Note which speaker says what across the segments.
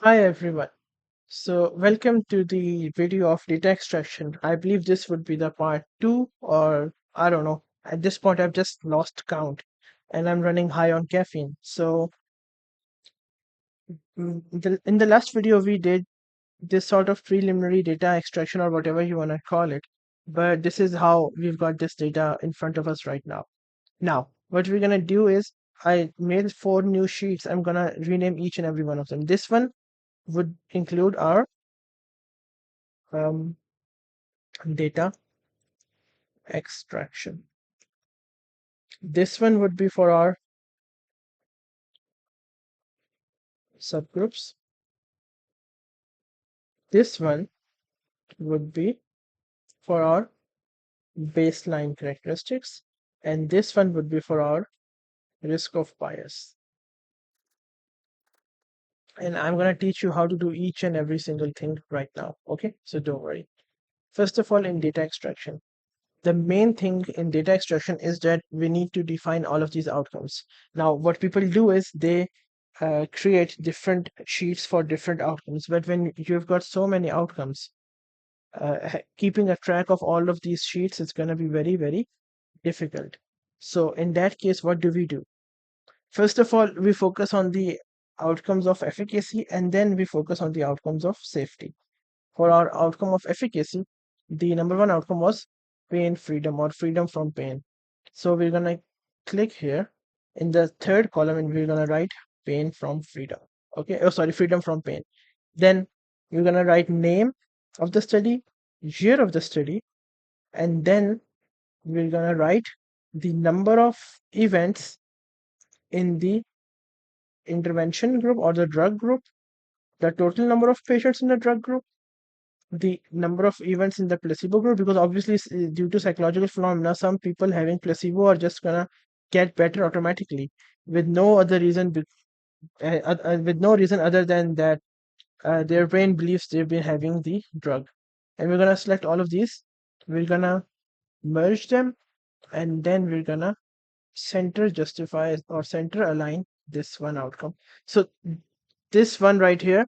Speaker 1: Hi everyone. So welcome to the video of data extraction. I believe this would be the part two, or I don't know. At this point, I've just lost count, and I'm running high on caffeine. So in the last video, we did this sort of preliminary data extraction, or whatever you want to call it. But this is how we've got this data in front of us right now. Now, what we're gonna do is I made four new sheets. I'm gonna rename each and every one of them. This one would include our um, data extraction. This one would be for our subgroups. This one would be for our baseline characteristics. And this one would be for our risk of bias. And I'm going to teach you how to do each and every single thing right now. Okay, so don't worry. First of all, in data extraction, the main thing in data extraction is that we need to define all of these outcomes. Now, what people do is they create different sheets for different outcomes. But when you've got so many outcomes, keeping a track of all of these sheets is going to be very, very difficult. So in that case, what do we do? First of all, we focus on the outcomes of efficacy, and then we focus on the outcomes of safety. For our outcome of efficacy, the number one outcome was pain freedom or freedom from pain. So we're going to click here in the third column and we're going to write pain from freedom. Okay. Oh, sorry, freedom from pain. Then we're going to write name of the study, year of the study, and then we're going to write the number of events in the intervention group or the drug group, the total number of patients in the drug group, the number of events in the placebo group, because obviously due to psychological phenomena, some people having placebo are just gonna get better automatically with no other reason, with no reason other than that their brain believes they've been having the drug. And we're gonna select all of these. We're gonna merge them, and then we're gonna center justify or center align this one outcome. So this one right here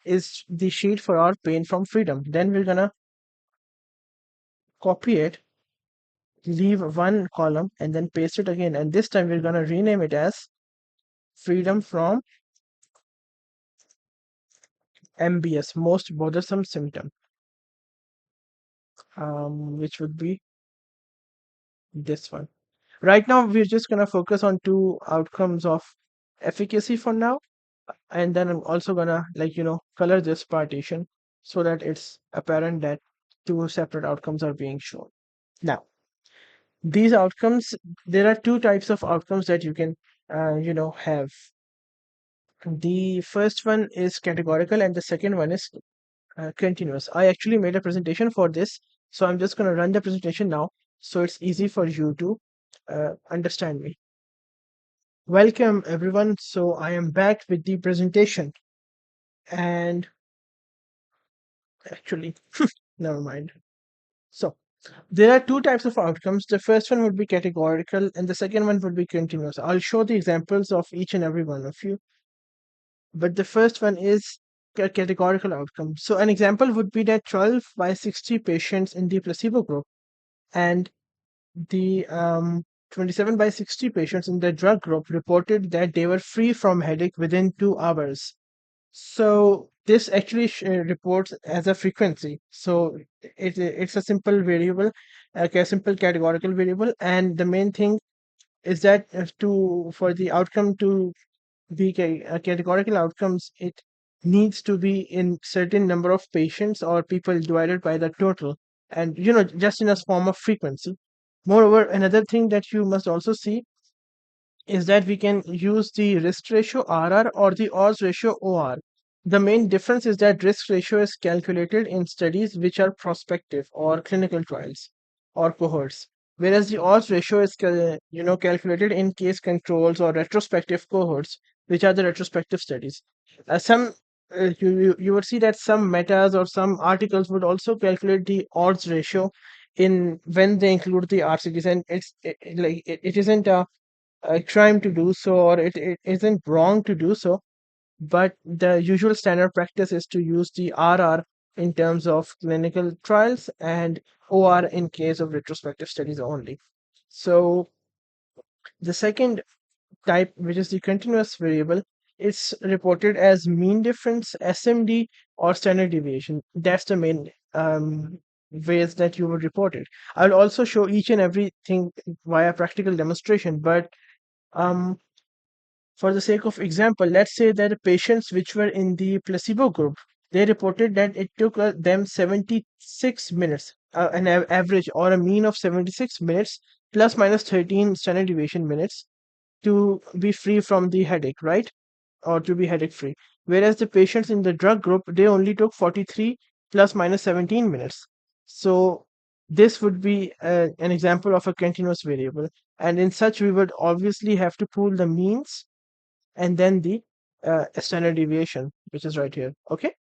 Speaker 1: is the sheet for our pain from freedom. Then we're gonna copy it, leave one column, and then paste it again. And this time we're gonna rename it as freedom from MBS, most bothersome symptom, which would be this one. Right now, we're just gonna focus on two outcomes of efficacy for now, and then I'm also gonna color this partition so that it's apparent that two separate outcomes are being shown. Now, these outcomes, there are two types of outcomes that you can have. The first one is categorical and the second one is continuous. I actually made a presentation for this, so I'm just going to run the presentation now so it's easy for you to understand me. Welcome everyone. So I am back with the presentation, and actually, never mind. So there are two types of outcomes. The first one would be categorical and the second one would be continuous. I'll show the examples of each and every one of you, but the first one is categorical outcome. So an example would be that 12 by 60 patients in the placebo group and the 27 by 60 patients in the drug group reported that they were free from headache within 2 hours. So this actually reports as a frequency. So it's a simple variable, like a simple categorical variable, and the main thing is that to for the outcome to be categorical outcomes, it needs to be in certain number of patients or people divided by the total, and just in a form of frequency. Moreover, another thing that you must also see is that we can use the risk ratio RR or the odds ratio OR. The main difference is that risk ratio is calculated in studies which are prospective or clinical trials or cohorts, whereas the odds ratio is calculated in case controls or retrospective cohorts, which are the retrospective studies. Some you would see that some metas or some articles would also calculate the odds ratio in when they include the RCTs, and it isn't a crime to do so, or it isn't wrong to do so. but the usual standard practice is to use the RR in terms of clinical trials and OR in case of retrospective studies only. So the second type, which is the continuous variable, it's reported as mean difference, SMD, or standard deviation. That's the main ways that you would report it. I'll also show each and everything via practical demonstration, but um, for the sake of example, let's say that the patients which were in the placebo group, they reported that it took them 76 minutes, average or a mean of 76 minutes plus minus 13 standard deviation minutes to be free from the headache, right? Or to be headache free. Whereas the patients in the drug group, they only took 43 plus minus 17 minutes. So this would be an example of a continuous variable. And in such, we would obviously have to pool the means and then the standard deviation, which is right here. Okay.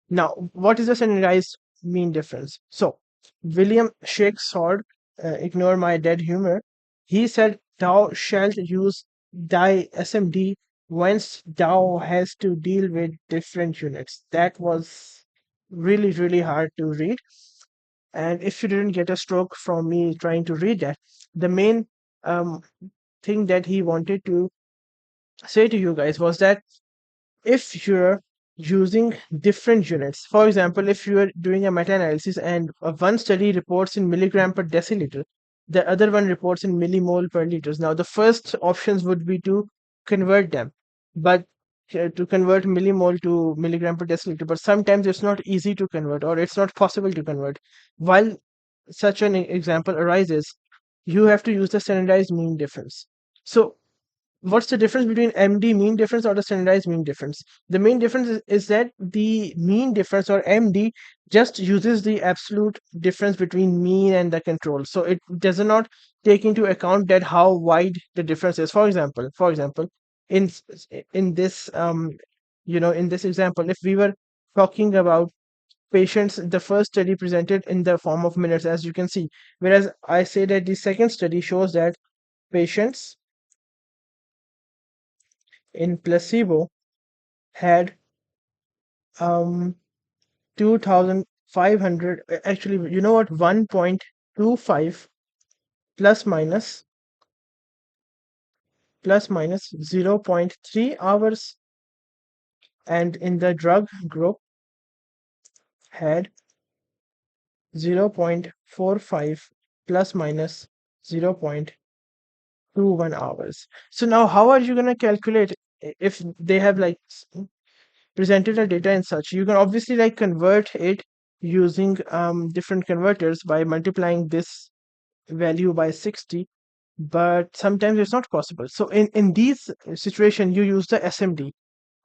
Speaker 1: Now, what is the standardized mean difference? So, William Shakespeare, ignore my dead humor, he said, "Thou shalt use thy SMD whence thou has to deal with different units." That was really, really hard to read. And if you didn't get a stroke from me trying to read that, the main um, thing that he wanted to say to you guys was that if you're using different units, for example, if you're doing a meta-analysis and one study reports in milligram per deciliter, the other one reports in millimole per liters. Now, the first options would be to convert them, but to convert millimole to milligram per deciliter, but sometimes it's not easy to convert or it's not possible to convert. While such an example arises, you have to use the standardized mean difference. So what's the difference between MD mean difference or the standardized mean difference? The main difference is that the mean difference or MD just uses the absolute difference between mean and the control. So it does not take into account that how wide the difference is. For example, in in this in this example, if we were talking about patients, the first study presented in the form of minutes, as you can see, whereas I say that the second study shows that patients in placebo had 2500, actually, you know what, 1.25 plus minus 0.3 hours, and in the drug group had 0.45 plus minus 0.21 hours. So now how are you going to calculate if they have like presented a data in such? You can obviously like convert it using different converters by multiplying this value by 60, but sometimes it's not possible. So in these situation, you use the SMD,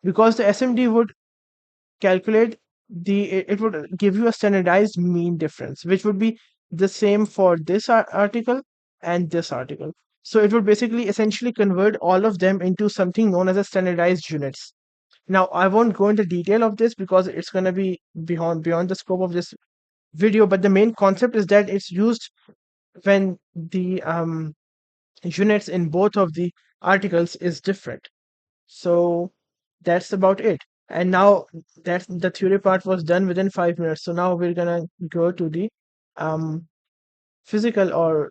Speaker 1: because the SMD would calculate it would give you a standardized mean difference, which would be the same for this article and this article. So it would basically essentially convert all of them into something known as a standardized units. Now, I won't go into detail of this because it's going to be beyond the scope of this video, but the main concept is that it's used when the units in both of the articles is different. So that's about it. And now that the theory part was done within 5 minutes. So now we're gonna go to the um physical, or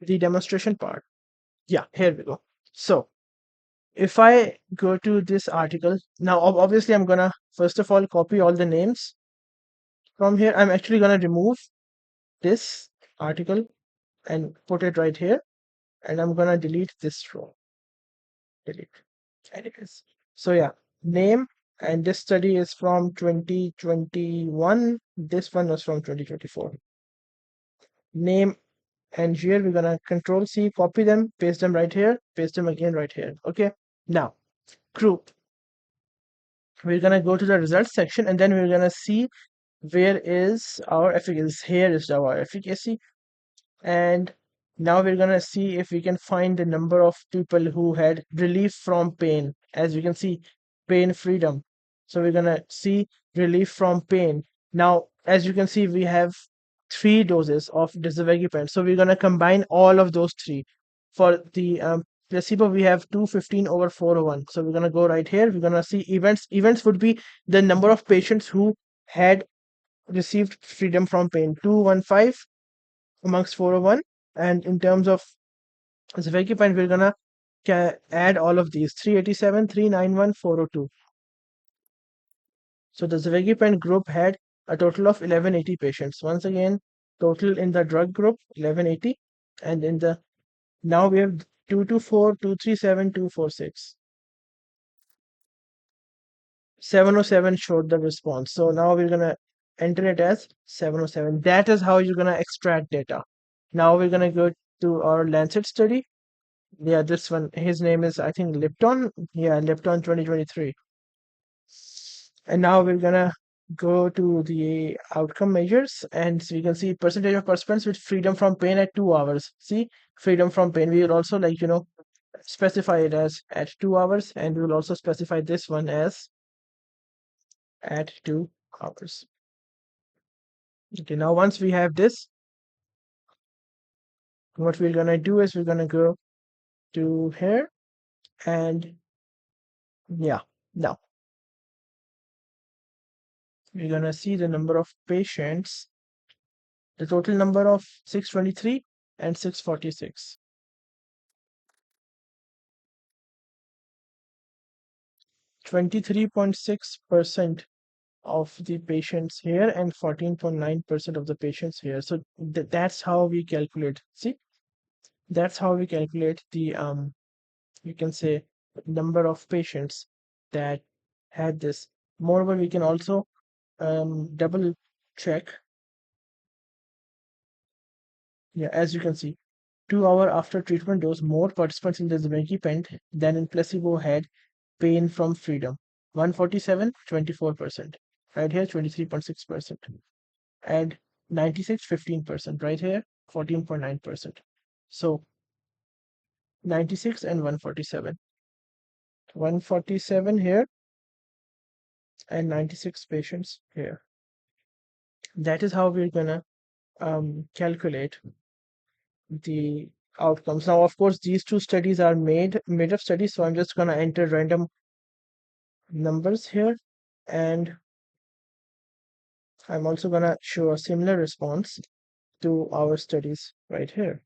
Speaker 1: the demonstration part. Yeah, here we go. So if I go to this article, now obviously I'm gonna first of all copy all the names from here. I'm actually gonna remove this article and put it right here, and I'm gonna delete this row. Delete. And it is. So yeah, name, and this study is from 2021. This one was from 2024. Name, and here we're gonna control C, copy them, paste them right here, paste them again right here. Okay. Now, group. We're gonna go to the results section, and then we're gonna see where is our efficacy. Here is our efficacy. And now we're gonna see if we can find the number of people who had relief from pain. As you can see, pain freedom. So we're gonna see relief from pain. Now, as you can see, we have 3 doses of disavagipan. So we're gonna combine all of those three for the placebo, we have 215 over 401. So we're going to go right here. We're going to see events. Events would be the number of patients who had received freedom from pain, 215 amongst 401. And in terms of severity point, we're going to add all of these, 387, 391, 402. So the Zvegipen group had a total of 1180 patients. Once again, total in the drug group 1180, and in the now we have 224, 237, 246. 707 showed the response. So now we're gonna enter it as 707. That is how you're gonna extract data. Now we're gonna go to our Lancet study. Yeah, this one. His name is, I think, Lipton. Yeah, Lipton 2023. And now we're gonna go to the outcome measures, and so we can see percentage of participants with freedom from pain at 2 hours. See, freedom from pain. We will also, like, specify it as at 2 hours, and we will also specify this one as at 2 hours. Okay, now once we have this, what we're gonna do is we're gonna go to here, and yeah, now we're gonna see the number of patients, the total number of 623 and 646. 23.6% of the patients here and 14.9% of the patients here. So that's how we calculate. See, that's how we calculate the you can say number of patients that had this. Moreover, we can also double check. Yeah, as you can see, 2 hour after treatment dose, more participants in the Zimmermann than in placebo had pain from freedom. 147, 24%. Right here, 23.6%. And 96, 15%. Right here, 14.9%. So 96 and 147. 147 here and 96 patients here. That is how we're gonna calculate the outcomes. Now, of course, these two studies are made up studies, so I'm just gonna enter random numbers here, and I'm also gonna show a similar response to our studies right here.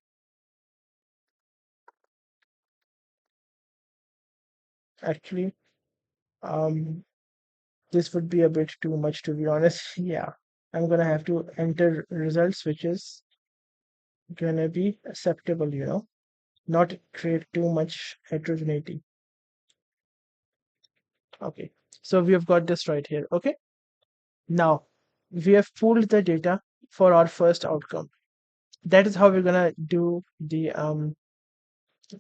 Speaker 1: Actually, this would be a bit too much, to be honest. Yeah, I'm gonna have to enter results which is gonna be acceptable, not create too much heterogeneity. Okay, so we have got this right here. Okay, now we have pooled the data for our first outcome. That is how we're gonna do the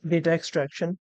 Speaker 1: data extraction.